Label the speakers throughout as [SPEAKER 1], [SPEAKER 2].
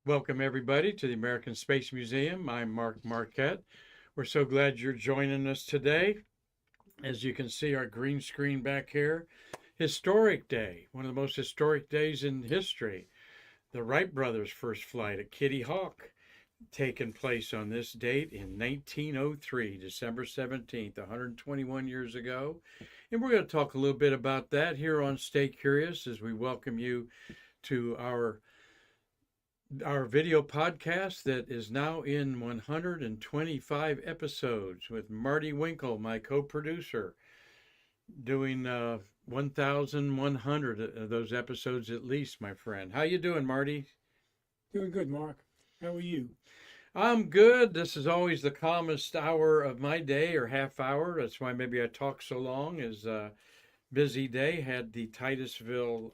[SPEAKER 1] Welcome, everybody, to the American Space Museum. I'm Mark Marquette. We're so glad you're joining us today. As you can see, our green screen back here, historic day, one of the most historic days in history. The Wright brothers' first flight at Kitty Hawk, taken place on this date in 1903, December 17th, 121 years ago. And we're going to talk a little bit about that here on Stay Curious as we welcome you to our video podcast that is now in 125 episodes with Marty Winkle, my co-producer, doing 1,100 of those episodes at least, my friend. How you doing, Marty?
[SPEAKER 2] Doing good, Mark. How are you?
[SPEAKER 1] I'm good. This is always the calmest hour of my day or half hour. That's why maybe I talk so long. Is a busy day. Had the Titusville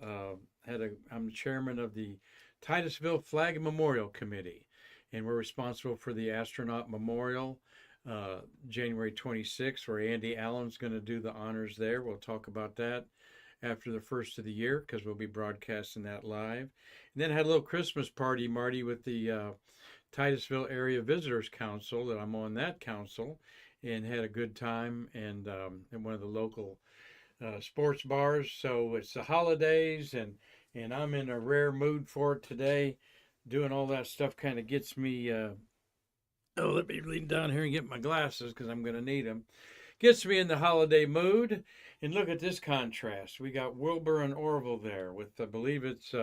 [SPEAKER 1] I'm the chairman of the Titusville Flag and Memorial Committee, and we're responsible for the astronaut memorial January 26th, where Andy Allen's going to do the honors there. We'll talk about that after the first of the year because we'll be broadcasting that live. And then had a little Christmas party, Marty, with the Titusville Area Visitors Council. That I'm on that council, and had a good time and in one of the local sports bars. So it's the holidays, and I'm in a rare mood for it today. Doing all that stuff kind of gets me. Let me lean down here and get my glasses because I'm going to need them. Gets me in the holiday mood. And look at this contrast. We got Wilbur and Orville there with, I believe it's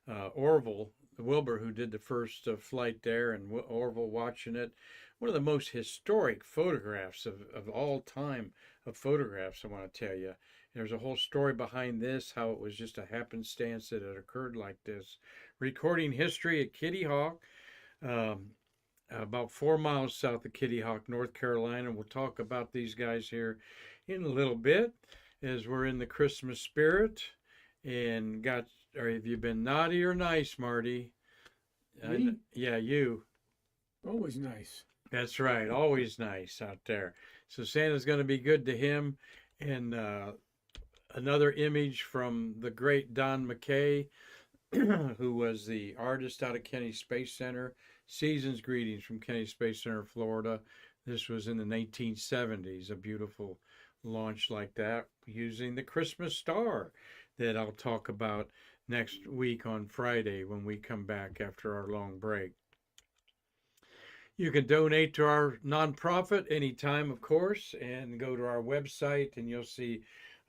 [SPEAKER 1] Orville, Wilbur, who did the first flight there, and Orville watching it. One of the most historic photographs of all time of photographs, I want to tell you. There's a whole story behind this, how it was just a happenstance that it occurred like this. Recording history at Kitty Hawk, um, about 4 miles south of Kitty Hawk, North Carolina. We'll talk about these guys here in a little bit as we're in the Christmas spirit. And or have you been naughty or nice, Marty?
[SPEAKER 2] Me?
[SPEAKER 1] Yeah, you.
[SPEAKER 2] Always nice.
[SPEAKER 1] That's right. Always nice out there. So Santa's going to be good to him. And another image from the great Don McKay, who was the artist out of Kennedy Space Center. Season's greetings from Kennedy Space Center, Florida. This was in the 1970s, a beautiful launch like that using the Christmas star that I'll talk about next week on Friday when we come back after our long break. You can donate to our nonprofit anytime, of course, and go to our website and you'll see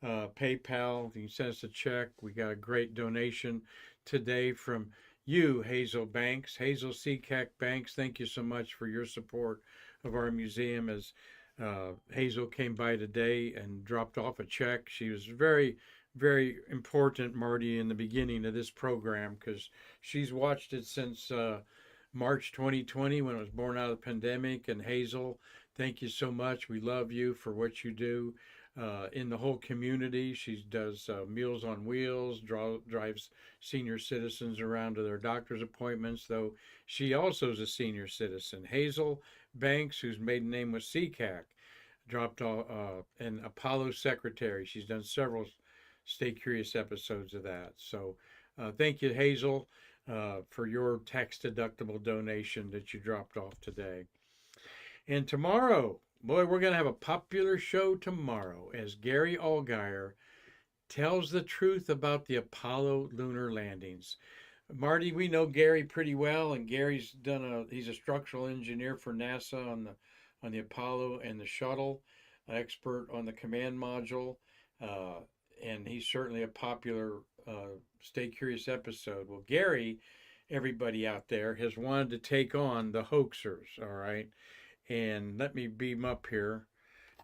[SPEAKER 1] PayPal. You can send us a check. We got a great donation today from you, Hazel Banks, Hazel Seacack Banks. Thank you so much for your support of our museum. As Hazel came by today and dropped off a check, she was very, very important, Marty, in the beginning of this program because she's watched it since March 2020 when it was born out of the pandemic. And Hazel, thank you so much. We love you for what you do in the whole community. She does Meals on Wheels, drives senior citizens around to their doctor's appointments, though she also is a senior citizen. Hazel Banks, whose maiden name was Seacack, dropped an Apollo secretary. She's done several Stay Curious episodes of that. So thank you, Hazel, for your tax deductible donation that you dropped off today. And tomorrow, boy, we're going to have a popular show tomorrow as Gary Allgaier tells the truth about the Apollo lunar landings. Marty, we know Gary pretty well, and he's a structural engineer for NASA on the Apollo and the shuttle, expert on the command module, and he's certainly a popular Stay Curious episode. Well, Gary, everybody out there, has wanted to take on the hoaxers, all right? And let me beam up here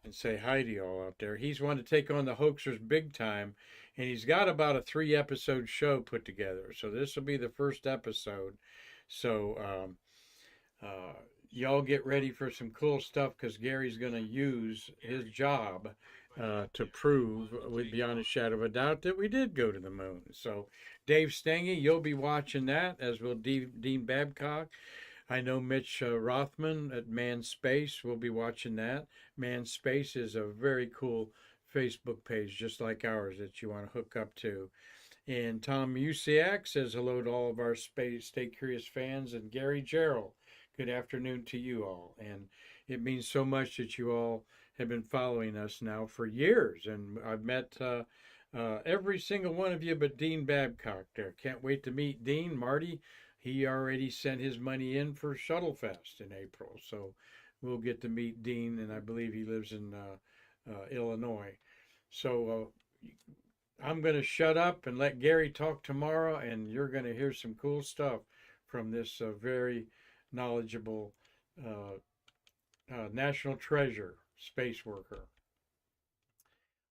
[SPEAKER 1] and say hi to y'all out there. He's wanted to take on the hoaxers big time, and he's got about a 3-episode show put together. So this will be the first episode. So y'all get ready for some cool stuff because Gary's going to use his job to prove, beyond a shadow of a doubt, that we did go to the moon. So Dave Stange, you'll be watching that, as will Dean Babcock. I know Mitch Rothman at Man Space will be watching that. Man Space is a very cool Facebook page, just like ours, that you want to hook up to. And Tom Musiak says hello to all of our Space Stay Curious fans. And Gary Gerald, good afternoon to you all. And it means so much that you all have been following us now for years. And I've met every single one of you but Dean Babcock there. Can't wait to meet Dean. Marty, he already sent his money in for Shuttlefest in April. So we'll get to meet Dean, and I believe he lives in Illinois. So I'm going to shut up and let Gary talk tomorrow, and you're going to hear some cool stuff from this very knowledgeable national treasure space worker.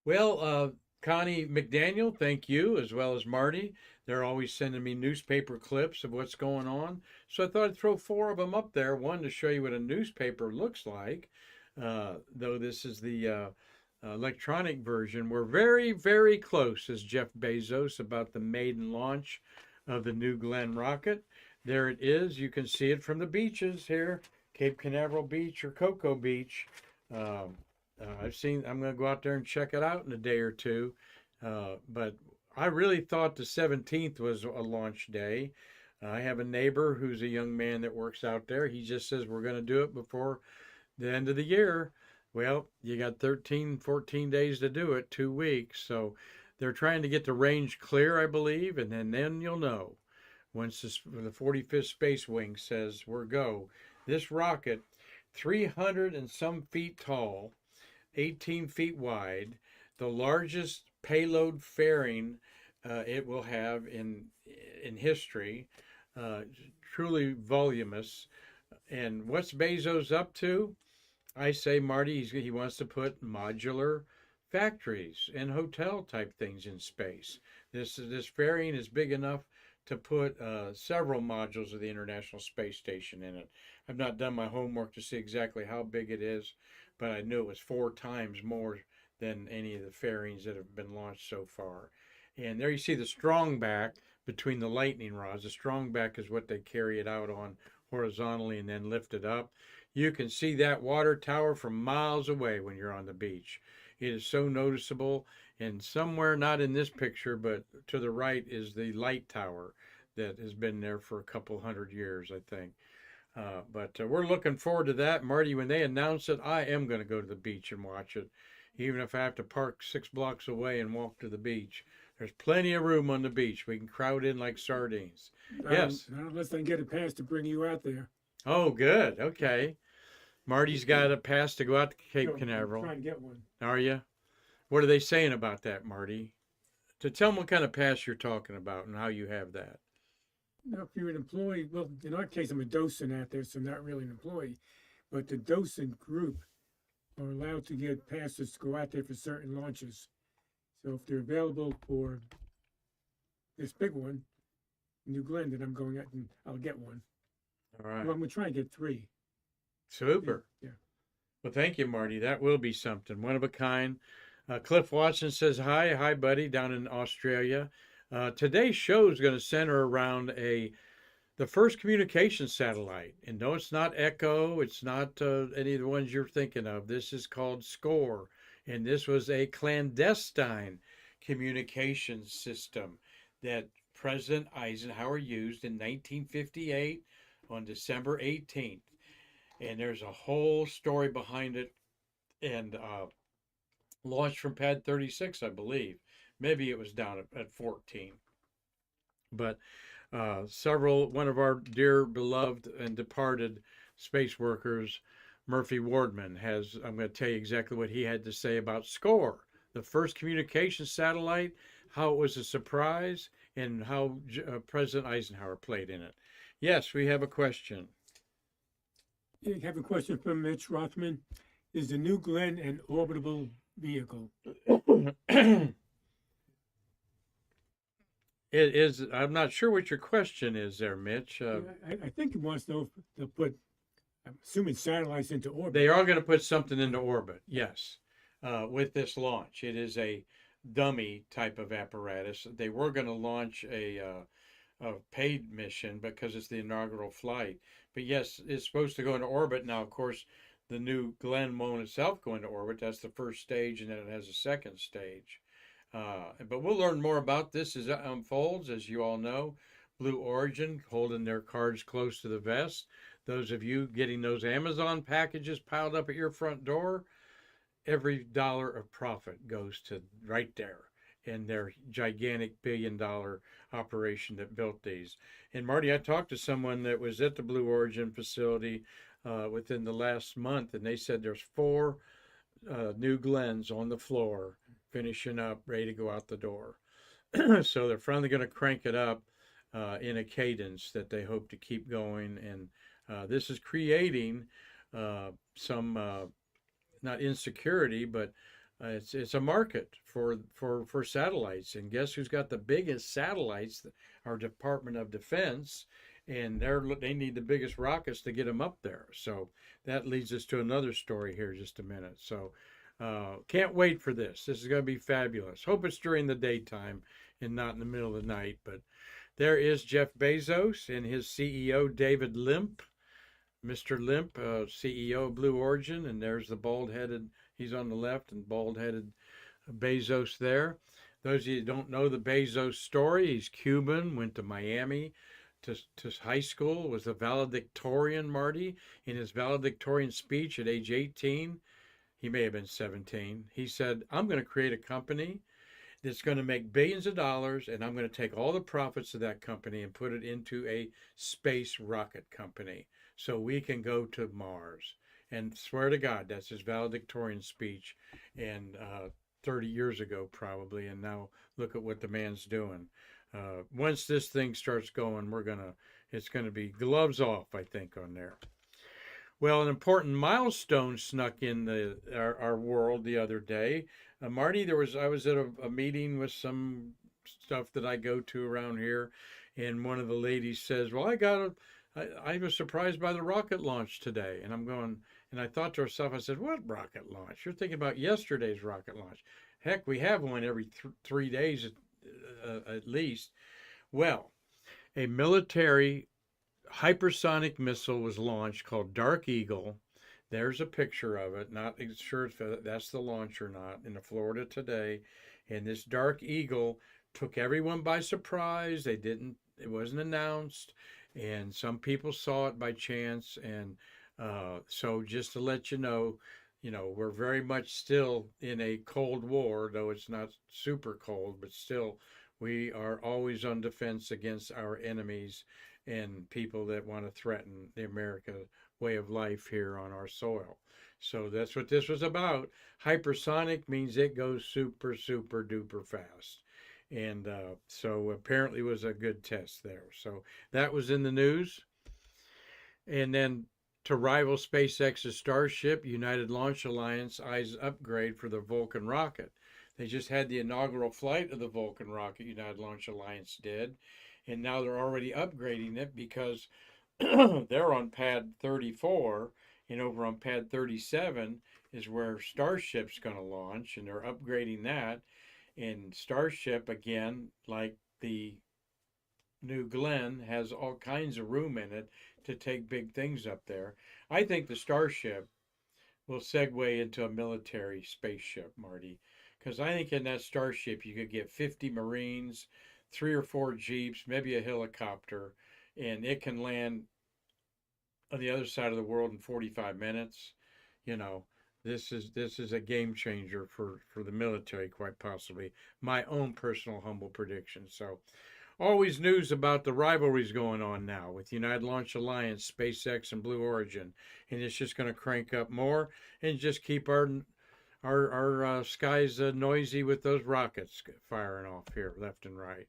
[SPEAKER 1] Well, Connie McDaniel, thank you, as well as Marty. They're always sending me newspaper clips of what's going on. So I thought I'd throw four of them up there. One to show you what a newspaper looks like, though this is the electronic version. We're very, very close, as Jeff Bezos, about the maiden launch of the New Glenn rocket. There it is. You can see it from the beaches here, Cape Canaveral Beach or Cocoa Beach. I'm going to go out there and check it out in a day or two. But I really thought the 17th was a launch day. I have a neighbor who's a young man that works out there. He just says we're going to do it before the end of the year. Well, you got 13, 14 days to do it, 2 weeks. So they're trying to get the range clear, I believe, and then you'll know. Once the 45th Space Wing says we're go. This rocket, 300 and some feet tall, 18 feet wide, the largest payload fairing it will have in history, truly voluminous. And what's Bezos up to? I say, Marty, he wants to put modular factories and hotel type things in space. This fairing is big enough to put several modules of the International Space Station in it. I've not done my homework to see exactly how big it is, but I knew it was 4 times more than any of the fairings that have been launched so far. And there you see the strong back between the lightning rods. The strong back is what they carry it out on horizontally and then lift it up. You can see that water tower from miles away when you're on the beach. It is so noticeable. And somewhere, not in this picture, but to the right is the light tower that has been there for a couple hundred years, I think. But we're looking forward to that. Marty, when they announce it, I am going to go to the beach and watch it, even if I have to park 6 blocks away and walk to the beach. There's plenty of room on the beach. We can crowd in like sardines. Yes.
[SPEAKER 2] Not unless they get a pass to bring you out there.
[SPEAKER 1] Oh, good. Okay. Marty's got a pass to go out to Cape
[SPEAKER 2] I'm
[SPEAKER 1] Canaveral.
[SPEAKER 2] trying to get one.
[SPEAKER 1] Are you? What are they saying about that, Marty? To tell them what kind of pass you're talking about and how you have that.
[SPEAKER 2] Now, if you're an employee, well, in our case, I'm a docent out there, so I'm not really an employee. But the docent group are allowed to get passes to go out there for certain launches. So if they're available for this big one, New Glenn, that I'm going out, and I'll get one.
[SPEAKER 1] All right.
[SPEAKER 2] Well, I'm going to try and get 3.
[SPEAKER 1] Super.
[SPEAKER 2] Yeah.
[SPEAKER 1] Well, thank you, Marty. That will be something. One of a kind. Cliff Watson says, hi. Hi, buddy, down in Australia. Today's show is going to center around the first communication satellite. And no, it's not Echo. It's not any of the ones you're thinking of. This is called SCORE. And this was a clandestine communications system that President Eisenhower used in 1958 on December 18th. And there's a whole story behind it, and launched from Pad 36, I believe. Maybe it was down at 14. But one of our dear, beloved, and departed space workers, Murphy Wardman, I'm going to tell you exactly what he had to say about SCORE, the first communication satellite, how it was a surprise, and how President Eisenhower played in it. Yes, we have a question.
[SPEAKER 2] I have a question from Mitch Rothman. Is the New Glenn an orbitable vehicle?
[SPEAKER 1] It is. I'm not sure what your question is there, Mitch.
[SPEAKER 2] I think he wants to know if they'll put, I'm assuming, satellites into orbit.
[SPEAKER 1] They are going to put something into orbit, yes, with this launch. It is a dummy type of apparatus. They were going to launch a paid mission because it's the inaugural flight. But yes, it's supposed to go into orbit. Now, of course, the New Glenn won't itself go into orbit. That's the first stage, and then it has a second stage. But we'll learn more about this as it unfolds. As you all know, Blue Origin holding their cards close to the vest. Those of you getting those Amazon packages piled up at your front door, every dollar of profit goes to right there in their gigantic $1 billion operation that built these. And Marty, I talked to someone that was at the Blue Origin facility within the last month, and they said there's four new Glens on the floor finishing up, ready to go out the door. So they're finally going to crank it up in a cadence that they hope to keep going. And this is creating some not insecurity, but it's a market for satellites. And guess who's got the biggest satellites? Our Department of Defense, and they need the biggest rockets to get them up there. So that leads us to another story here in just a minute. So can't wait for this. This is going to be fabulous. Hope it's during the daytime and not in the middle of the night. But there is Jeff Bezos and his CEO David Limp. Mr. Limp, CEO of Blue Origin, and there's the bald-headed, he's on the left, and bald-headed Bezos there. Those of you who don't know the Bezos story, he's Cuban, went to Miami to high school, was a valedictorian, Marty. In his valedictorian speech at age 18, he may have been 17, he said, I'm going to create a company that's going to make billions of dollars, and I'm going to take all the profits of that company and put it into a space rocket company so we can go to Mars. And swear to God, that's his valedictorian speech, and 30 years ago probably, and now look at what the man's doing. Once this thing starts going, it's gonna be gloves off, I think, on there. Well, an important milestone snuck in our world the other day. Marty, I was at a meeting with some stuff that I go to around here, and one of the ladies says, "Well, I was surprised by the rocket launch today," and I'm going, and I thought to myself, I said, "What rocket launch? You're thinking about yesterday's rocket launch? Heck, we have one every 3 days at least." Well, a military hypersonic missile was launched called Dark Eagle. There's a picture of it. Not sure if that's the launch or not, in Florida today. And this Dark Eagle took everyone by surprise. It wasn't announced. And some people saw it by chance. And so just to let you know, we're very much still in a Cold War, though it's not super cold, but still we are always on defense against our enemies and people that want to threaten the American way of life here on our soil. So that's what this was about. Hypersonic means it goes super, super duper fast. And so apparently it was a good test there. So that was in the news. And then to rival SpaceX's Starship, United Launch Alliance eyes upgrade for the Vulcan rocket. They just had the inaugural flight of the Vulcan rocket, United Launch Alliance did. And now they're already upgrading it because they're on pad 34, and over on pad 37 is where Starship's going to launch, and they're upgrading that. And Starship, again, like the New Glenn, has all kinds of room in it to take big things up there. I think the Starship will segue into a military spaceship, Marty, because I think in that Starship you could get 50 Marines, 3 or 4 Jeeps, maybe a helicopter, and it can land on the other side of the world in 45 minutes. This is a game changer for the military, quite possibly. My own personal humble prediction. So always news about the rivalries going on now with United Launch Alliance, SpaceX, and Blue Origin. And it's just going to crank up more and just keep our skies noisy with those rockets firing off here left and right.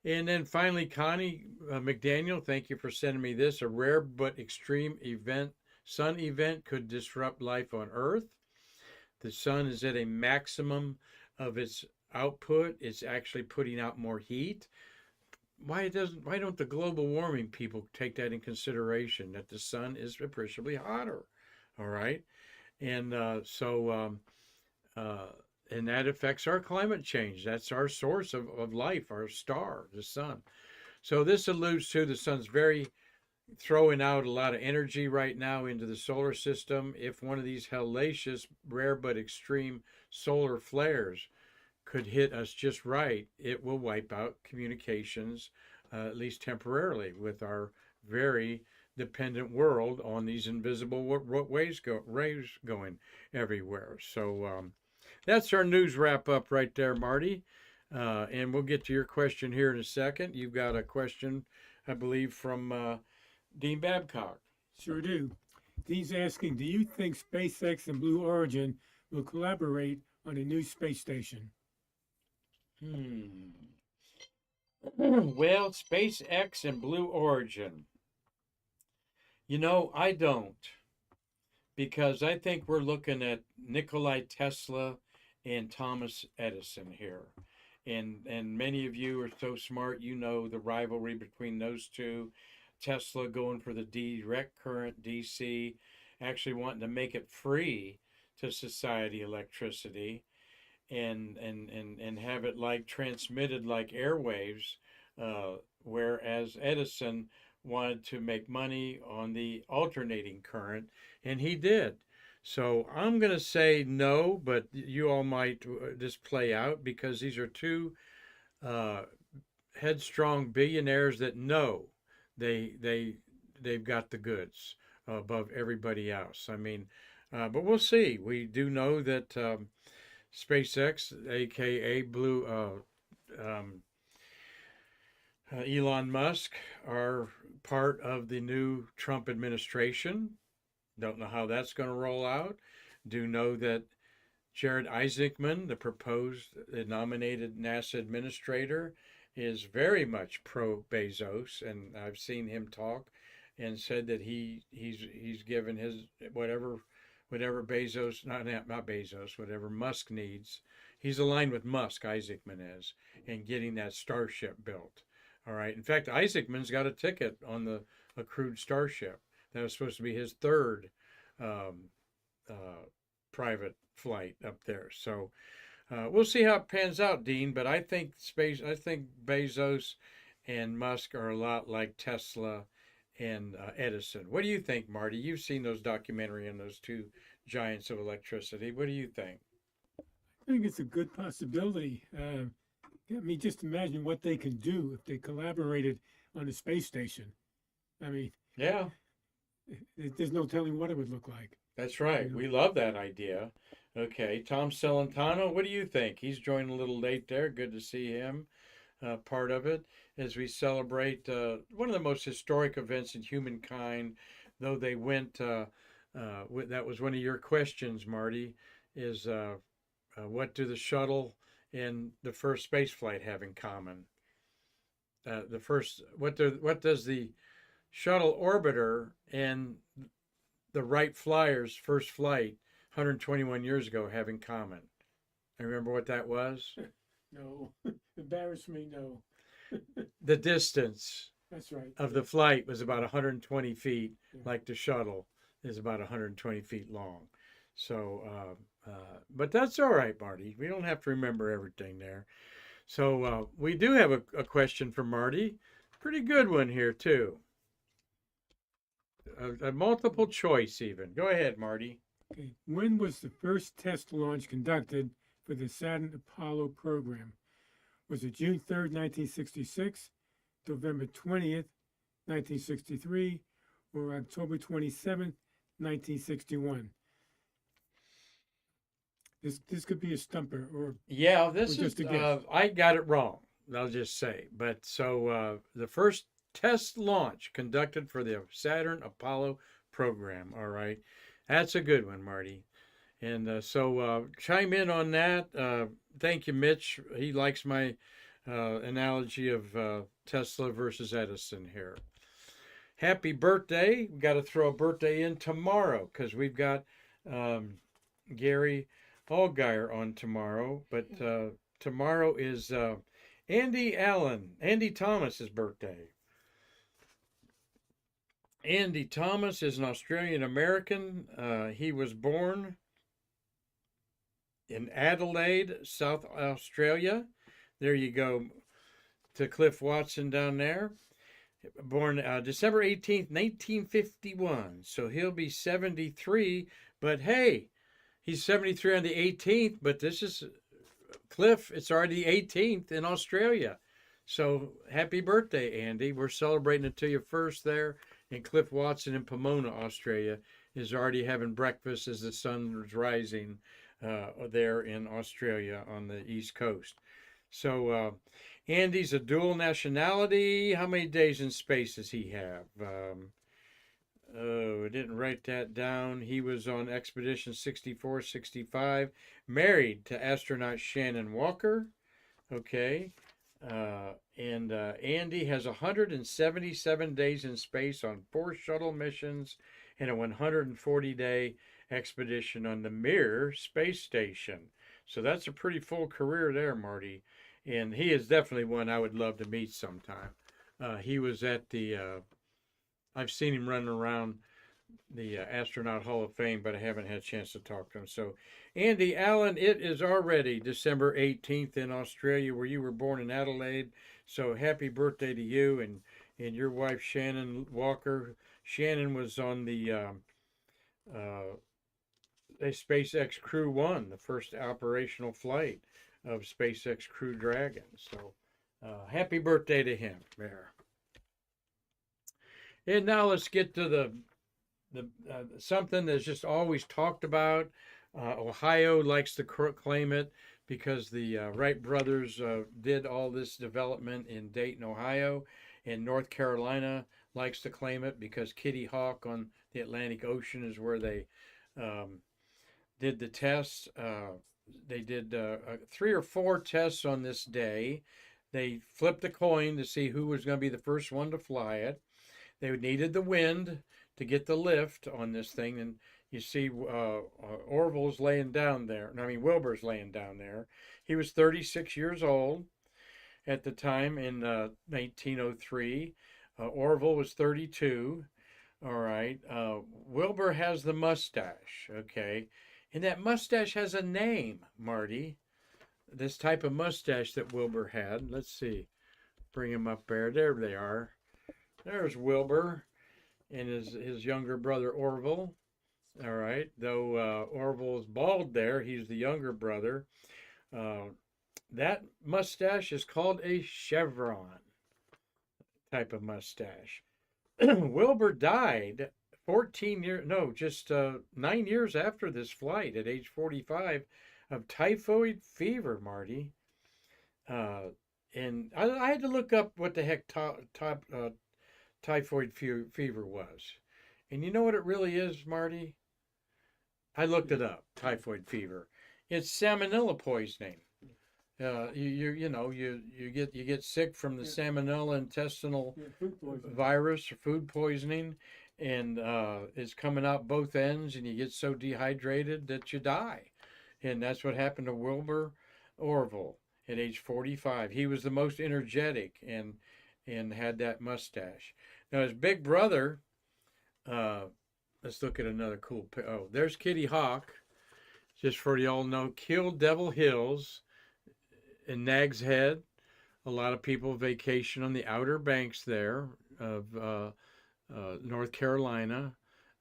[SPEAKER 1] And then finally, Connie McDaniel, thank you for sending me this. A rare but extreme sun event could disrupt life on Earth. The sun is at a maximum of its output. It's actually putting out more heat. Why don't the global warming people take that in consideration, that the sun is appreciably hotter? All right. And and that affects our climate change. That's our source of life, our star, the sun. So this alludes to the sun's throwing out a lot of energy right now into the solar system. If one of these hellacious, rare but extreme solar flares could hit us just right, it will wipe out communications, at least temporarily, with our very dependent world on these invisible rays going everywhere. So that's our news wrap up right there, Marty. And we'll get to your question here in a second. You've got a question, I believe, from Dean Babcock.
[SPEAKER 2] Sure do. Dean's asking, do you think SpaceX and Blue Origin will collaborate on a new space station?
[SPEAKER 1] Well, SpaceX and Blue Origin. I don't, because I think we're looking at Nikola Tesla and Thomas Edison here. And many of you are so smart, the rivalry between those two. Tesla going for the direct current DC, actually wanting to make it free to society electricity, and have it like transmitted like airwaves, whereas Edison wanted to make money on the alternating current, and he did. So I'm going to say no, but you all might just play out, because these are two headstrong billionaires that know they've got the goods above everybody else. I mean, but we'll see. We do know that SpaceX, aka Elon Musk, are part of the new Trump administration. Don't know how that's going to roll out. Do know that Jared Isaacman, the proposed nominated NASA administrator, is very much pro Bezos, and I've seen him talk and said that he's given his whatever Bezos, not Bezos, whatever Musk needs. He's aligned with Musk, Isaacman is, in getting that Starship built. All right. In fact, Isaacman's got a ticket on the crewed Starship. That was supposed to be his third private flight up there. So we'll see how it pans out, Dean. But I think Bezos and Musk are a lot like Tesla and Edison. What do you think, Marty? You've seen those documentary on those two giants of electricity. What do you think?
[SPEAKER 2] I think it's a good possibility. I mean, just imagine what they can do if they collaborated on a space station. I mean,
[SPEAKER 1] yeah,
[SPEAKER 2] there's no telling what it would look like.
[SPEAKER 1] That's right. We love that idea. Okay, Tom Celentano, what do you think? He's joined a little late there. Good to see him part of it as we celebrate one of the most historic events in humankind, though they went, that was one of your questions, Marty, is what do the shuttle and the first space flight have in common? What does the shuttle orbiter and the Wright Flyers' first flight 121 years ago have in common? I remember what that was?
[SPEAKER 2] No. Embarrass me, no.
[SPEAKER 1] The distance
[SPEAKER 2] That's right.
[SPEAKER 1] of the flight was about 120 feet, like the shuttle is about 120 feet long. So, but that's all right, Marty. We don't have to remember everything there. So we do have a question from Marty. Pretty good one here, too. A multiple choice even. Go ahead, Marty.
[SPEAKER 2] Okay. When was the first test launch conducted for the Saturn Apollo program? Was it June 3rd, 1966, November 20th, 1963, or October 27th, 1961? This could be a stumper, or
[SPEAKER 1] this
[SPEAKER 2] or
[SPEAKER 1] is
[SPEAKER 2] just a guess.
[SPEAKER 1] I got it wrong. I'll just say, but so the first test launch conducted for the Saturn Apollo program. All right, that's a good one, Marty. And so chime in on that. Thank you, Mitch. He likes my analogy of Tesla versus Edison here. Happy birthday. We got to throw a birthday in tomorrow because we've got Gary Allgaier on tomorrow. But tomorrow is Andy Thomas's birthday. Andy Thomas is an Australian American. He was born in Adelaide, South Australia. There you go, to Cliff Watson down there. Born December 18th, 1951. So he'll be 73. But hey, he's 73 on the 18th. But this is Cliff, it's already the 18th in Australia. So happy birthday, Andy. We're celebrating it to you first there. And Cliff Watson in Pomona, Australia, is already having breakfast as the sun is rising there in Australia on the East Coast. So Andy's a dual nationality. How many days in space does he have? Oh, I didn't write that down. He was on Expedition 64, 65, married to astronaut Shannon Walker. Okay. And Andy has 177 days in space on 4 shuttle missions and a 140-day expedition on the Mir space station. So that's a pretty full career there, Marty. And he is definitely one I would love to meet sometime. He was at the I've seen him running around the Astronaut Hall of Fame, but I haven't had a chance to talk to him. So, Andy Allen, it is already December 18th in Australia, where you were born in Adelaide. So, happy birthday to you and your wife, Shannon Walker. Shannon was on the SpaceX Crew 1, the first operational flight of SpaceX Crew Dragon. So, happy birthday to him there. And now let's get to the something that's just always talked about. Ohio likes to claim it because the Wright brothers did all this development in Dayton, Ohio, and North Carolina likes to claim it because Kitty Hawk on the Atlantic Ocean is where they did the tests. They did 3 or 4 tests on this day. They flipped a coin to see who was going to be the first one to fly it. They needed the wind to get the lift on this thing, and you see Orville's laying down there. I mean, Wilbur's laying down there. He was 36 years old at the time in 1903. Orville was 32. All right. Wilbur has the mustache, okay? And that mustache has a name, Marty. This type of mustache that Wilbur had. Let's see. Bring him up there. There they are. There's Wilbur and his younger brother Orville. All right. Though Orville is bald there, he's the younger brother. That mustache is called a chevron type of mustache. Wilbur died 9 years after this flight at age 45 of typhoid fever, Marty. And I had to look up what the heck typhoid fever was. And you know what it really is, Marty? I looked it up, typhoid fever. It's salmonella poisoning. You get sick from the salmonella intestinal virus or food poisoning, and it's coming out both ends, and you get so dehydrated that you die. And that's what happened to Wilbur Orville at age 45. He was the most energetic and had that mustache. Now his big brother, let's look at another cool. Oh, there's Kitty Hawk. Just for y'all know, killed Devil Hills in Nag's Head. A lot of people vacation on the Outer Banks there of North Carolina.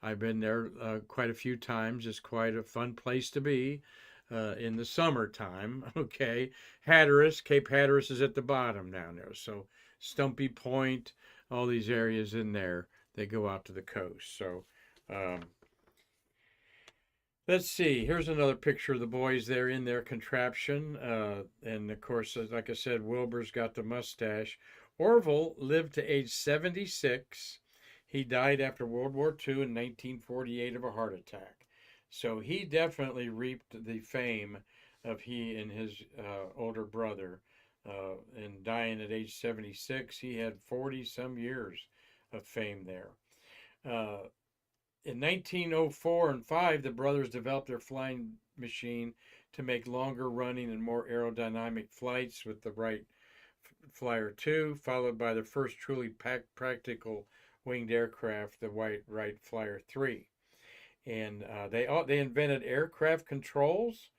[SPEAKER 1] I've been there quite a few times. It's quite a fun place to be in the summertime. Okay, Hatteras, Cape Hatteras is at the bottom down there. So Stumpy Point, all these areas in there, they go out to the coast. So let's see. Here's another picture of the boys there in their contraption. And of course, like I said, Wilbur's got the mustache. Orville lived to age 76. He died after World War II in 1948 of a heart attack. So he definitely reaped the fame of he and his older brother. And dying at age 76, he had 40 some years of fame there. In 1904 and 5, the brothers developed their flying machine to make longer running and more aerodynamic flights with the Wright Flyer 2, followed by the first truly practical winged aircraft, the Wright Flyer 3. And they invented aircraft controls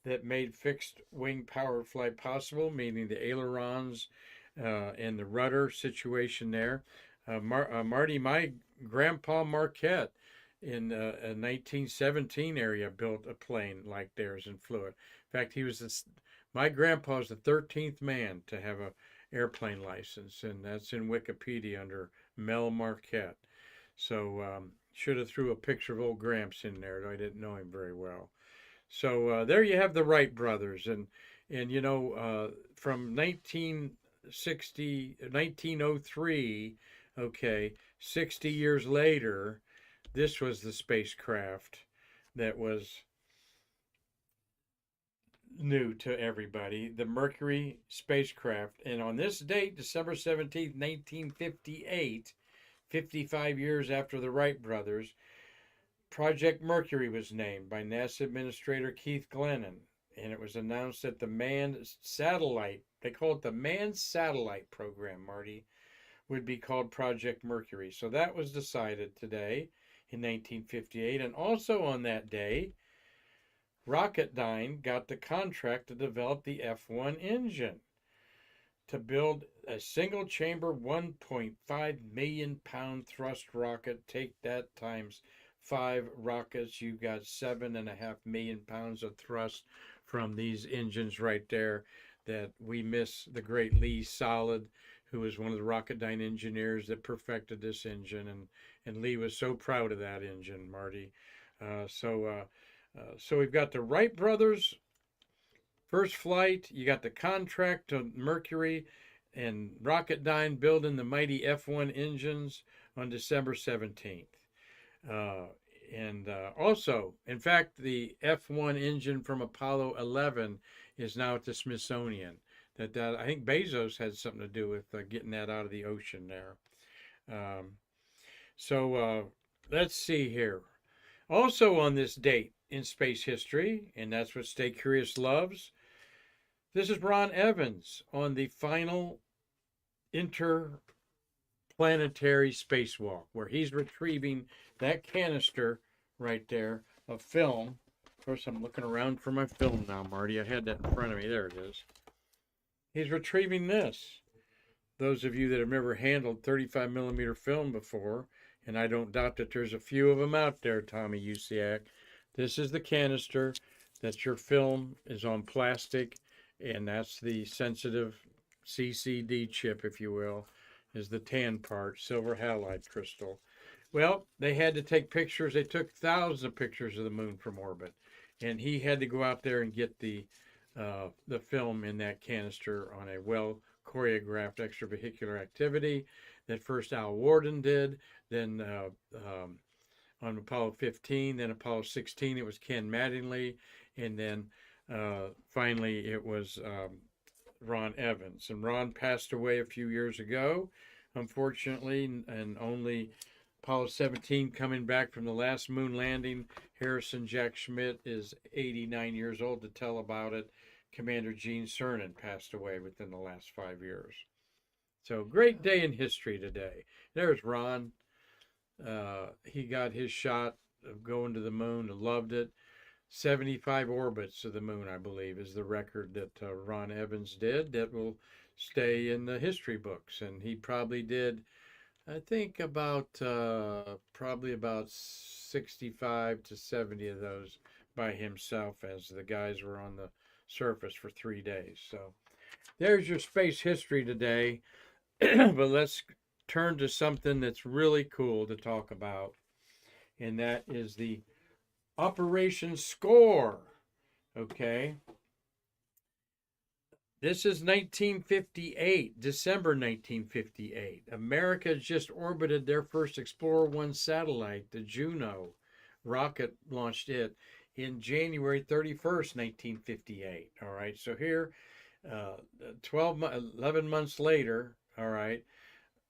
[SPEAKER 1] that made fixed wing power flight possible, meaning the ailerons and the rudder situation there. Marty, my grandpa Marquette in 1917 area built a plane like theirs and flew it. In fact, he was My grandpa's the 13th man to have a airplane license, and that's in Wikipedia under Mel Marquette. So should have threw a picture of old Gramps in there, though I didn't know him very well. So there you have the Wright brothers, and from 1903, okay, 60 years later, this was the spacecraft that was new to everybody, the Mercury spacecraft. And on this date, December 17th, 1958, 55 years after the Wright brothers, Project Mercury was named by NASA Administrator Keith Glennon. And it was announced that the manned satellite, they call it the manned satellite program, Marty, would be called Project Mercury. So that was decided today in 1958. And also on that day, Rocketdyne got the contract to develop the F1 engine to build a single chamber 1.5 million pound thrust rocket. Take that times 5 rockets. You got 7.5 million pounds of thrust from these engines right there. That we miss the great Lee Solid, who was one of the Rocketdyne engineers that perfected this engine, and Lee was so proud of that engine, Marty. So we've got the Wright brothers, first flight. You got the contract to Mercury and Rocketdyne building the mighty F1 engines on December 17th. Also, in fact, the F1 engine from Apollo 11 is now at the Smithsonian. That I think Bezos had something to do with getting that out of the ocean there. Let's see here. Also on this date in space history, and that's what Stay Curious loves, this is Ron Evans on the final interplanetary spacewalk, where he's retrieving that canister right there of film. Of course, I'm looking around for my film now, Marty. I had that in front of me. There it is. He's retrieving this. Those of you that have never handled 35 millimeter film before, and I don't doubt that there's a few of them out there, Tommy Usiak. This is the canister that your film is on plastic, and that's the sensitive CCD chip, if you will, is the tan part, silver halide crystal. Well, they had to take pictures. They took thousands of pictures of the moon from orbit, and he had to go out there and get the film in that canister on a well choreographed extravehicular activity that first Al Worden did, then on Apollo 15, then Apollo 16 it was Ken Mattingly, and then finally it was Ron Evans. And Ron passed away a few years ago, unfortunately, and only Apollo 17 coming back from the last moon landing. Harrison Jack Schmitt is 89 years old to tell about it. Commander Gene Cernan passed away within the last 5 years. So great day in history today. There's Ron. He got his shot of going to the moon, loved it. 75 orbits of the moon, I believe, is the record that Ron Evans did that will stay in the history books. And he probably did, I think, probably about 65 to 70 of those by himself, as the guys were on the surface for 3 days. So there's your space history today. But let's turn to something that's really cool to talk about, and that is the Operation Score. Okay. This is 1958, December 1958. America just orbited their first Explorer 1 satellite, the Juno rocket, launched it in January 31st, 1958. All right, so here, 11 months later, all right,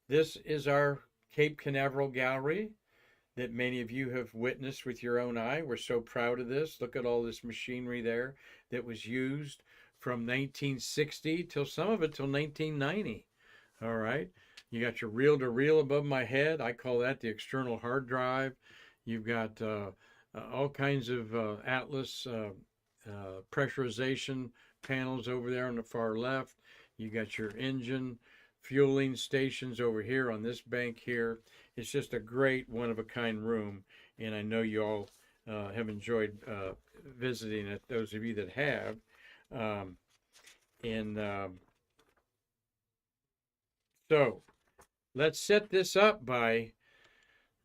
[SPEAKER 1] this is our Cape Canaveral Gallery that many of you have witnessed with your own eye. We're so proud of this. Look at all this machinery there that was used from 1960 till some of it till 1990. All right, you got your reel-to-reel above my head. I call that the external hard drive. You've got all kinds of Atlas pressurization panels over there on the far left. You got your engine fueling stations over here on this bank here. It's just a great one-of-a-kind room, and I know you all have enjoyed visiting it, those of you that have. And so let's set this up by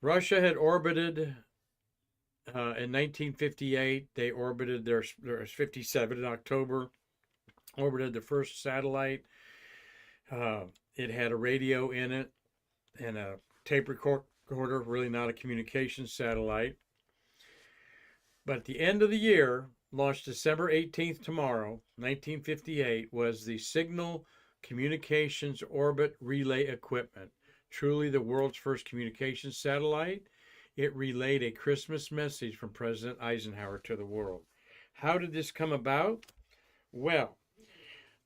[SPEAKER 1] Russia had orbited in 1958. They orbited their 57 in October, orbited the first satellite. It had a radio in it and a tape recorder, really not a communications satellite. But at the end of the year, launched December 18th, tomorrow, 1958, was the Signal Communications Orbit Relay Equipment, truly the world's first communications satellite. It relayed a Christmas message from President Eisenhower to the world. How did this come about? Well,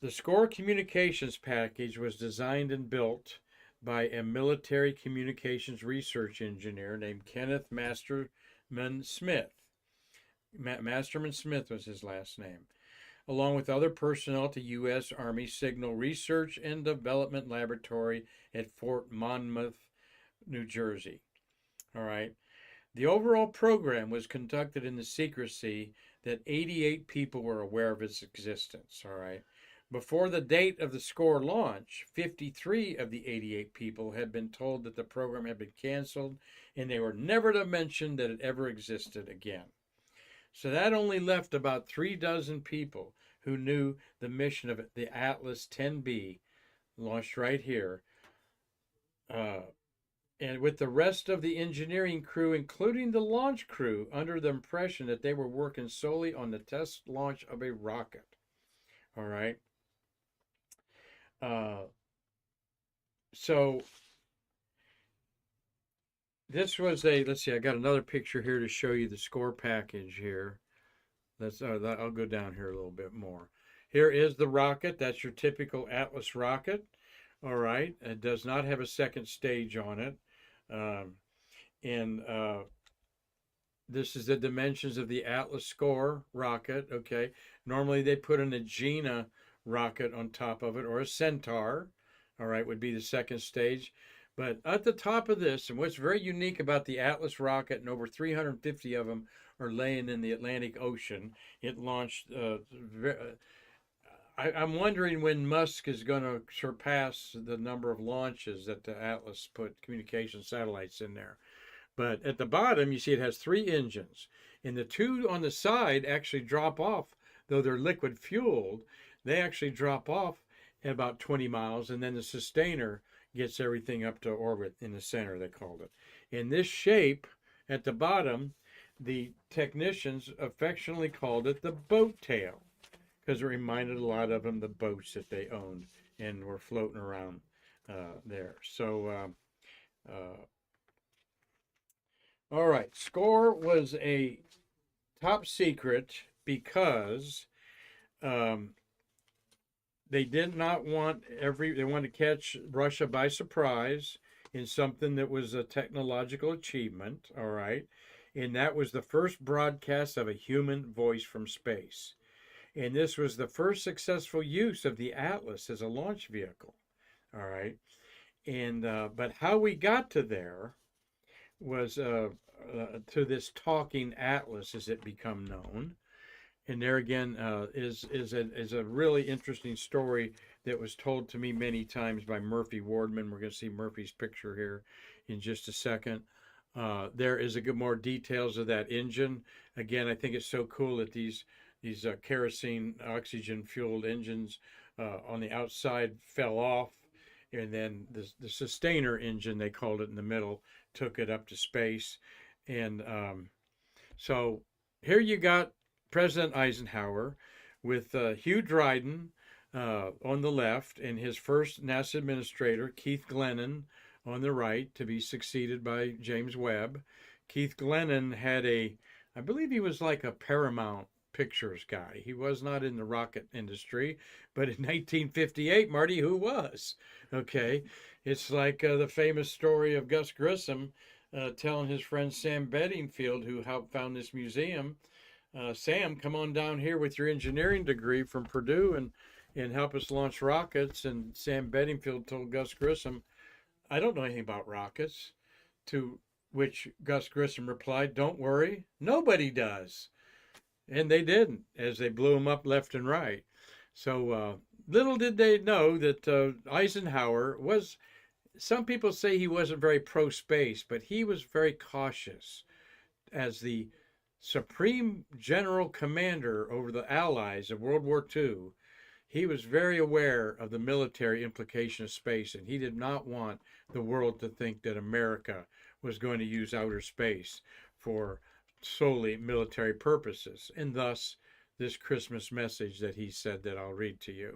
[SPEAKER 1] the SCORE communications package was designed and built by a military communications research engineer named Kenneth Masterman Smith. Masterman Smith was his last name, along with other personnel to U.S. Army Signal Research and Development Laboratory at Fort Monmouth, New Jersey. All right. The overall program was conducted in the secrecy that 88 people were aware of its existence. All right. Before the date of the SCORE launch, 53 of the 88 people had been told that the program had been canceled and they were never to mention that it ever existed again. So that only left about 36 people who knew the mission of the Atlas 10B, launched right here. And with the rest of the engineering crew, including the launch crew, under the impression that they were working solely on the test launch of a rocket. All right. So this was let's see, I got another picture here to show you the SCORE package here. I'll go down here a little bit more. Here is the rocket. That's your typical Atlas rocket. All right. It does not have a second stage on it. This is the dimensions of the Atlas SCORE rocket. Okay. Normally they put an Agena rocket on top of it, or a Centaur. All right, would be the second stage. But at the top of this, and what's very unique about the Atlas rocket, and over 350 of them are laying in the Atlantic Ocean, it launched. I'm wondering when Musk is going to surpass the number of launches that the Atlas put communication satellites in there. But at the bottom, you see it has 3 engines, and the 2 on the side actually drop off, though they're liquid fueled. They actually drop off at about 20 miles, and then the sustainer gets everything up to orbit in the center, they called it. In this shape, at the bottom, the technicians affectionately called it the boat tail, because it reminded a lot of them the boats that they owned and were floating around there. So, all right, SCORE was a top secret because they did not want they wanted to catch Russia by surprise in something that was a technological achievement, all right? And that was the first broadcast of a human voice from space. And this was the first successful use of the Atlas as a launch vehicle, all right? And but how we got to there was to this talking Atlas, as it become known. And there again is a really interesting story that was told to me many times by Murphy Wardman. We're going to see Murphy's picture here in just a second. There is more details of that engine. Again, I think it's so cool that these kerosene oxygen fueled engines on the outside fell off, and then the sustainer engine, they called it, in the middle, took it up to space. And so here you got President Eisenhower with Hugh Dryden on the left, and his first NASA administrator, Keith Glennon, on the right, to be succeeded by James Webb. Keith Glennon had I believe he was like a Paramount Pictures guy. He was not in the rocket industry, but in 1958, Marty, who was? Okay, it's like the famous story of Gus Grissom telling his friend Sam Bedingfield, who helped found this museum, Sam, come on down here with your engineering degree from Purdue and help us launch rockets. And Sam Bedingfield told Gus Grissom, I don't know anything about rockets. To which Gus Grissom replied, don't worry, nobody does. And they didn't, as they blew them up left and right. So little did they know that Eisenhower was, some people say he wasn't very pro space, but he was very cautious as the supreme general commander over the Allies of World War II. He was very aware of the military implication of space, and he did not want the world to think that America was going to use outer space for solely military purposes. And thus, this Christmas message that he said that I'll read to you.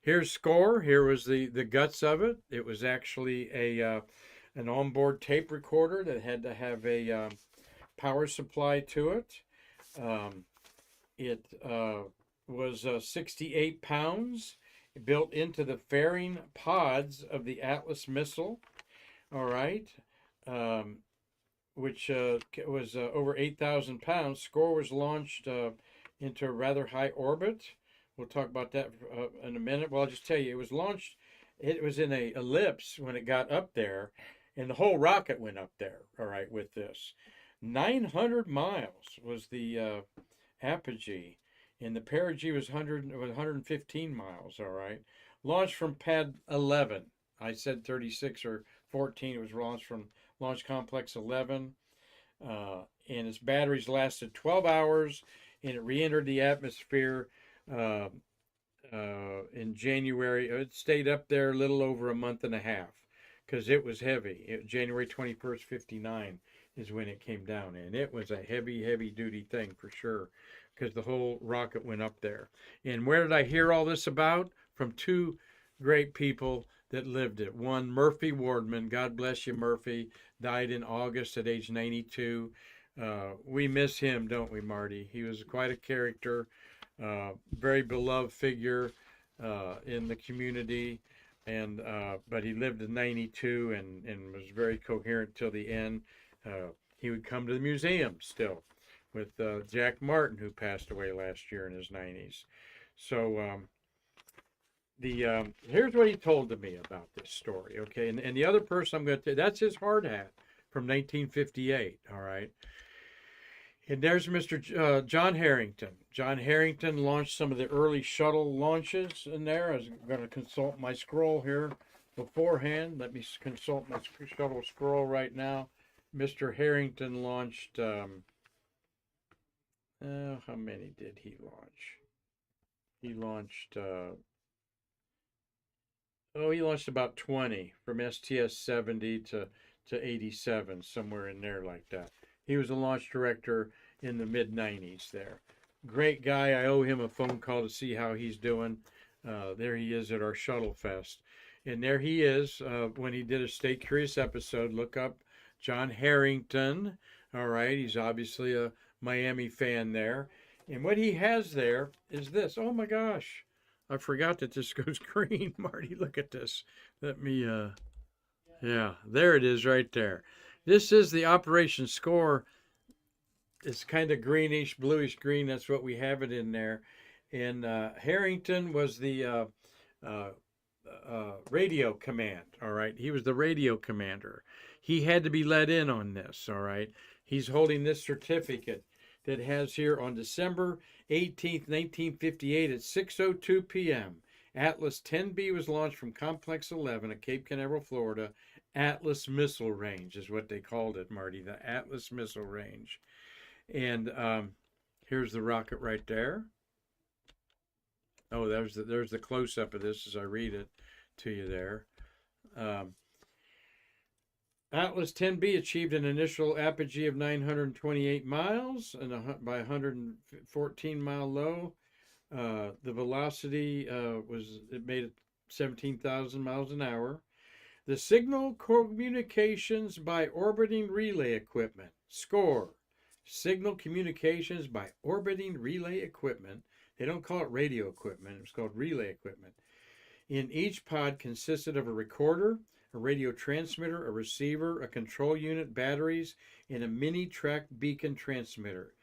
[SPEAKER 1] Here's score. Here was the guts of it. It was actually an onboard tape recorder that had to have a power supply to it. It was 68 pounds, built into the fairing pods of the Atlas missile. All right, which was over 8,000 pounds. Score was launched into a rather high orbit. We'll talk about that in a minute. Well, I'll just tell you, it was launched, it was in a ellipse when it got up there, and the whole rocket went up there, all right, with this. 900 miles was the apogee, and the perigee was 115 miles, all right. Launched from pad 11. I said 36 or 14. It was launched from Launch Complex 11. And its batteries lasted 12 hours, and it re-entered the atmosphere in January. It stayed up there a little over a month and a half because it was heavy. January 21st, 59 is when it came down, and it was a heavy duty thing for sure because the whole rocket went up there. And where did I hear all this about? From two great people that lived it. One, Murphy Wardman, God bless you, Murphy, died in August at age 92. We miss him, don't we, Marty? He was quite a character, very beloved figure in the community, and but he lived to 92 and was very coherent till the end. He would come to the museum still with Jack Martin, who passed away last year in his 90s. So here's what he told to me about this story, okay? And the other person I'm going to, that's his hard hat from 1958, all right? And there's Mr. John Harrington. John Harrington launched some of the early shuttle launches in there. I was going to consult my scroll here beforehand. Let me consult my shuttle scroll right now. Mr. Harrington launched, how many did he launch? He launched, he launched about 20 from STS-70 to 87, somewhere in there like that. He was a launch director in the mid-90s there. Great guy. I owe him a phone call to see how he's doing. There he is at our Shuttle Fest. And there he is when he did a Stay Curious episode. Look up John Harrington. All right. He's obviously a Miami fan there. And what he has there is this. Oh, my gosh. I forgot that this goes green. Marty, look at this. Let me, yeah, there it is right there. This is the operation score. It's kind of greenish, bluish green. That's what we have it in there. And Harrington was the radio command, all right? He was the radio commander. He had to be let in on this, all right? He's holding this certificate that has here on December 18th, 1958 at 6:02 p.m. Atlas 10B was launched from Complex 11 at Cape Canaveral, Florida. Atlas Missile Range is what they called it, Marty, the Atlas Missile Range. And here's the rocket right there. Oh, there's the close-up of this as I read it to you there. Atlas 10B achieved an initial apogee of 928 miles and by 114 mile low. The velocity it made it 17,000 miles an hour. The signal communications by orbiting relay equipment. Score. Signal communications by orbiting relay equipment. They don't call it radio equipment. It's called relay equipment. In each pod consisted of a recorder, a radio transmitter, a receiver, a control unit, batteries, and a mini-track beacon transmitter.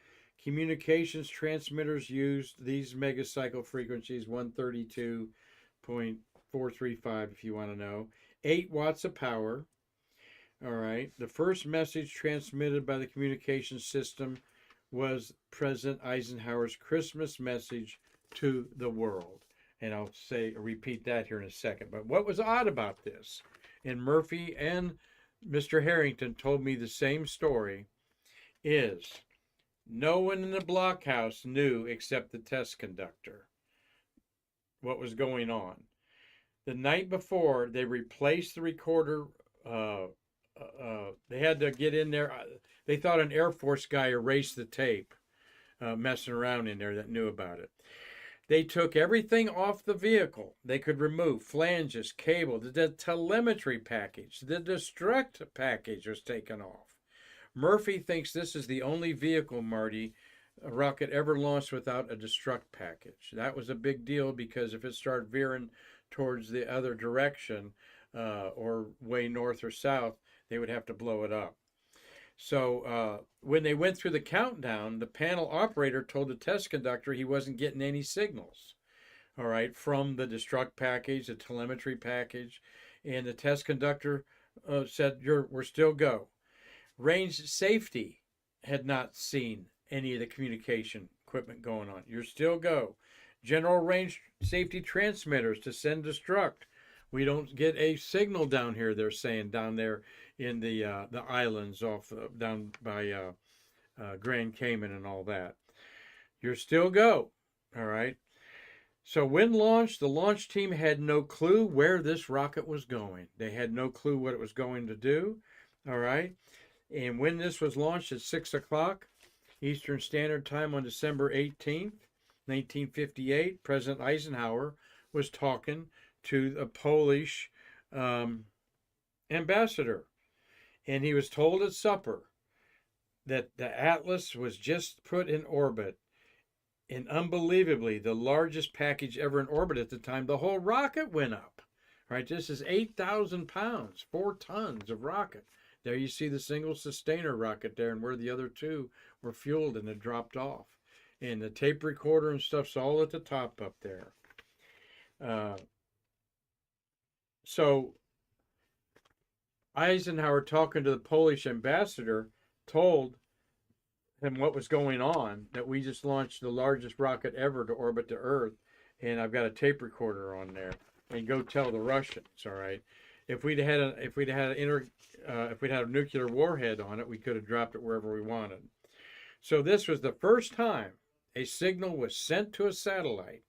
[SPEAKER 1] Communications transmitters used these megacycle frequencies, 132.435 if you want to know. 8 watts of power. All right. The first message transmitted by the communication system was President Eisenhower's Christmas message to the world. And I'll repeat that here in a second. But what was odd about this, and Murphy and Mr. Harrington told me the same story, is no one in the blockhouse knew except the test conductor what was going on. The night before, they replaced the recorder. They had to get in there. They thought an Air Force guy erased the tape, messing around in there that knew about it. They took everything off the vehicle. They could remove flanges, cable, the telemetry package, the destruct package was taken off. Murphy thinks this is the only vehicle, Marty, a rocket ever launched without a destruct package. That was a big deal because if it started veering towards the other direction, or way north or south, they would have to blow it up. So when they went through the countdown, the panel operator told the test conductor he wasn't getting any signals, all right, from the destruct package, the telemetry package, and the test conductor said, we're still go. Range safety had not seen any of the communication equipment going on. You're still go. General range safety transmitters to send destruct. We don't get a signal down here, they're saying, down there in the islands off down by Grand Cayman and all that. You're still go. All right. So when launched, the launch team had no clue where this rocket was going. They had no clue what it was going to do. All right. And when this was launched at 6 o'clock Eastern Standard Time on December 18th, 1958, President Eisenhower was talking to a Polish ambassador. And he was told at supper that the Atlas was just put in orbit. And unbelievably, the largest package ever in orbit at the time, the whole rocket went up. Right? This is 8,000 pounds, 4 tons of rocket. There you see the single sustainer rocket there, and where the other two were fueled and had dropped off. And the tape recorder and stuff's all at the top up there. So Eisenhower, talking to the Polish ambassador, told him what was going on, that we just launched the largest rocket ever to orbit the Earth, and I've got a tape recorder on there, and go tell the Russians. All right, if we'd had a nuclear warhead on it, we could have dropped it wherever we wanted. So this was the first time a signal was sent to a satellite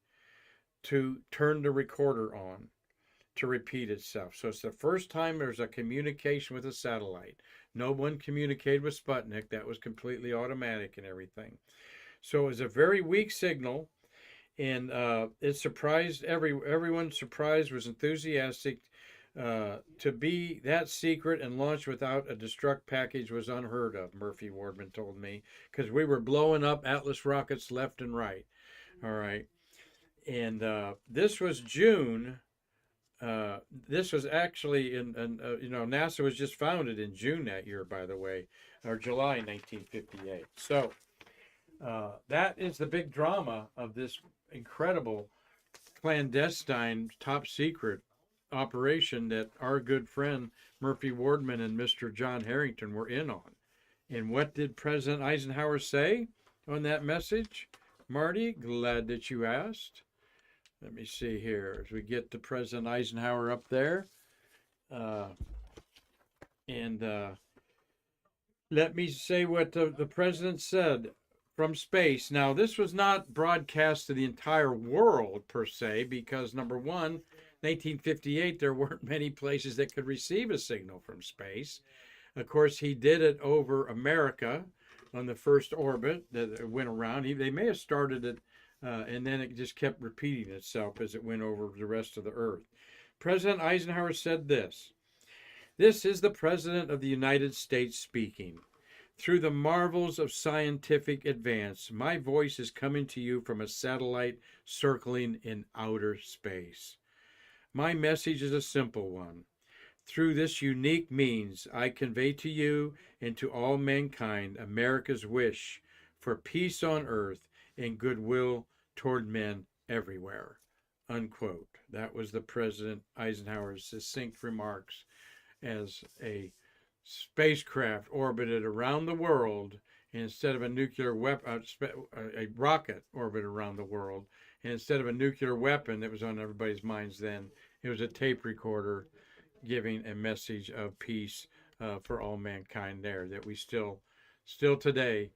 [SPEAKER 1] to turn the recorder on to repeat itself. So it's the first time there's a communication with a satellite. No one communicated with Sputnik. That was completely automatic and everything. So it was a very weak signal, and it surprised everyone. Surprised, was enthusiastic. To be that secret and launched without a destruct package was unheard of, Murphy Wardman told me, because we were blowing up Atlas rockets left and right. All right. And this was June. This was actually NASA was just founded in June that year, by the way, or July 1958. So that is the big drama of this incredible clandestine, top secret operation that our good friend Murphy Wardman and Mr. John Harrington were in on. And what did President Eisenhower say on that message? Marty, glad that you asked. Let me see here as we get to President Eisenhower up there. Let me say what the president said from space. Now, this was not broadcast to the entire world per se, because number one, 1958, there weren't many places that could receive a signal from space. Of course, he did it over America on the first orbit that went around. They may have started it, and then it just kept repeating itself as it went over the rest of the Earth. President Eisenhower said this: "This is the President of the United States speaking. Through the marvels of scientific advance, my voice is coming to you from a satellite circling in outer space. My message is a simple one. Through this unique means, I convey to you and to all mankind America's wish for peace on earth and goodwill toward men everywhere." Unquote. That was the President Eisenhower's succinct remarks as a spacecraft orbited around the world, instead of a nuclear weapon, a rocket orbited around the world, And instead of a nuclear weapon that was on everybody's minds then, it was a tape recorder giving a message of peace for all mankind there that we still today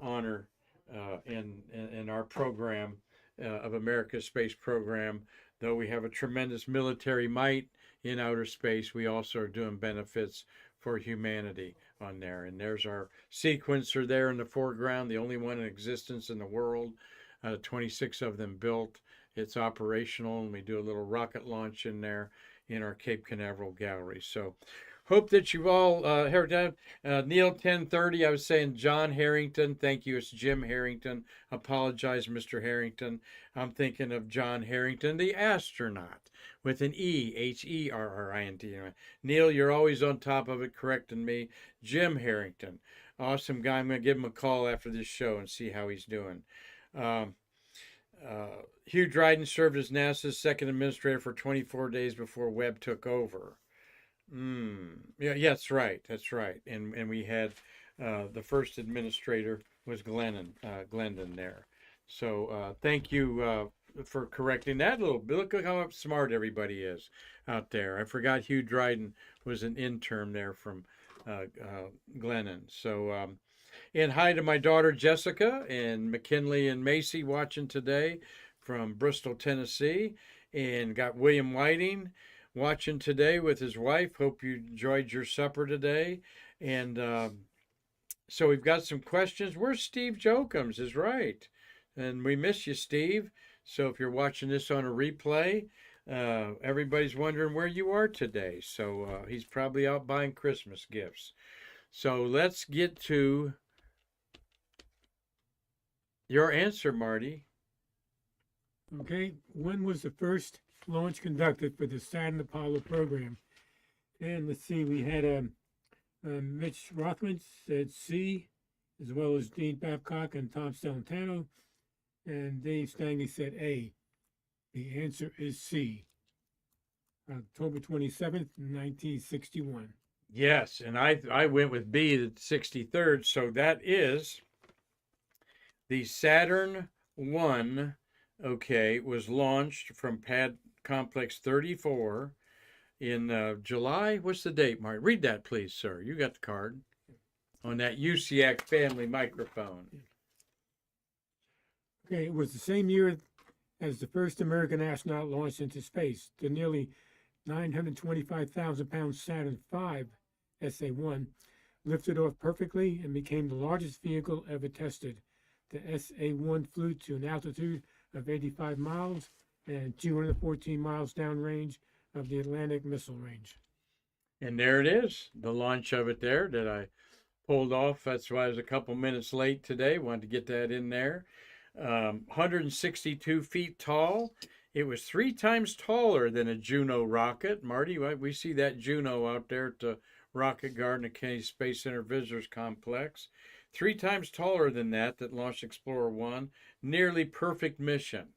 [SPEAKER 1] honor in our program of America's space program. Though we have a tremendous military might in outer space, we also are doing benefits for humanity on there. And there's our sequencer there in the foreground, the only one in existence in the world. 26 of them built. It's operational, and we do a little rocket launch in there in our Cape Canaveral gallery. So hope that you all heard that. Neil 1030, I was saying John Harrington. Thank you. It's Jim Harrington. Apologize, Mr. Harrington. I'm thinking of John Harrington, the astronaut, with an E, Herrint. Neil, you're always on top of it, correcting me. Jim Harrington, awesome guy. I'm going to give him a call after this show and see how he's doing. Hugh Dryden served as NASA's second administrator for 24 days before Webb took over. Yeah, that's right. That's right. And we had the first administrator was Glendon there. So thank you for correcting that a little bit. Look how smart everybody is out there. I forgot Hugh Dryden was an intern there from Glennon. So and hi to my daughter Jessica and McKinley and Macy watching today from Bristol, Tennessee, and got William Whiting watching today with his wife. Hope you enjoyed your supper today. And so we've got some questions. Where's Steve Jokums? Is right. And we miss you, Steve. So if you're watching this on a replay, everybody's wondering where you are today. So he's probably out buying Christmas gifts. So let's get to your answer, Marty.
[SPEAKER 2] Okay, when was the first launch conducted for the Saturn Apollo program? And let's see, we had Mitch Rothman said C, as well as Dean Babcock and Tom Celentano, and Dave Stanley said A. The answer is C. October 27th, 1961.
[SPEAKER 1] Yes, and I went with B, the 63rd, so that is the Saturn 1, okay, was launched from Pad Complex 34 in July. What's the date, Mark? Read that, please, sir. You got the card on that USIAC family microphone.
[SPEAKER 2] Okay, it was the same year as the first American astronaut launched into space. The nearly 925,000-pound Saturn V SA-1 lifted off perfectly and became the largest vehicle ever tested. The SA-1 flew to an altitude of 85 miles and 214 miles downrange of the Atlantic Missile Range.
[SPEAKER 1] And there it is, the launch of it there that I pulled off. That's why I was a couple minutes late today. Wanted to get that in there. 162 feet tall. It was 3 times taller than a Juno rocket. Marty, we see that Juno out there at the Rocket Garden at Kennedy Space Center Visitors Complex. 3 times taller than that launched Explorer 1. Nearly perfect mission.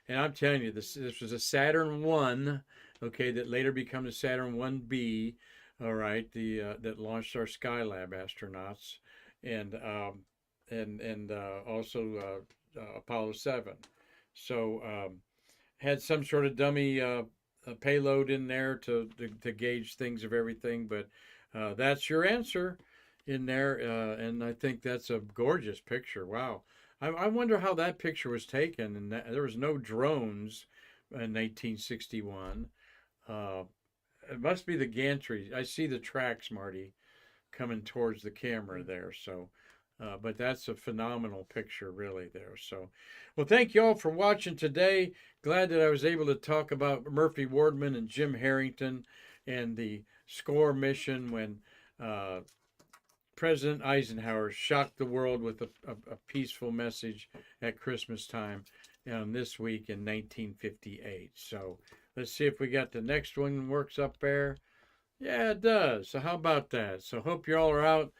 [SPEAKER 1] And I'm telling you, this was a Saturn 1, okay, that later became the Saturn 1B, all right, that launched our Skylab astronauts, and also Apollo 7. So had some sort of dummy payload in there to gauge things of everything, but that's your answer in there, and I think that's a gorgeous picture. Wow. I wonder how that picture was taken, and there was no drones in 1961. It must be the gantry. I see the tracks, Marty, coming towards the camera there. So, but that's a phenomenal picture, really, there. So, well, thank you all for watching today. Glad that I was able to talk about Murphy Wardman and Jim Harrington and the SCORE mission when President Eisenhower shocked the world with a peaceful message at Christmas time this week in 1958. So let's see if we got the next one works up there. Yeah, it does. So how about that? So hope you all are out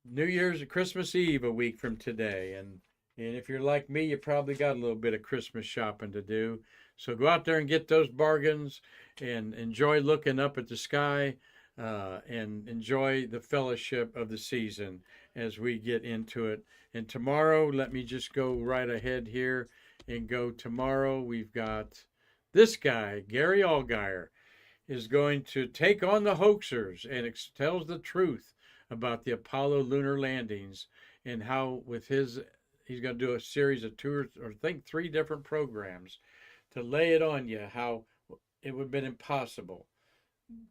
[SPEAKER 1] New Year's, Christmas Eve a week from today. And if you're like me, you probably got a little bit of Christmas shopping to do. So go out there and get those bargains and enjoy looking up at the sky. And enjoy the fellowship of the season as we get into it. And tomorrow, let me just go right ahead here and go tomorrow. We've got this guy, Gary Allgaier, is going to take on the hoaxers and tells the truth about the Apollo lunar landings and how he's going to do a series of tours, or I think 3 different programs to lay it on you how it would have been impossible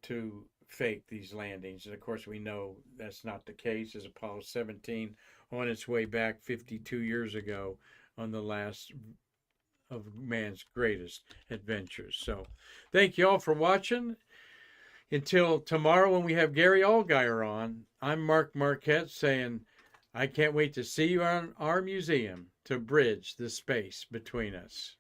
[SPEAKER 1] to fake these landings. And of course, we know that's not the case, as Apollo 17 on its way back 52 years ago on the last of man's greatest adventures. So thank you all for watching. Until tomorrow when we have Gary Allgaier on, I'm Mark Marquette saying I can't wait to see you on our museum to bridge the space between us.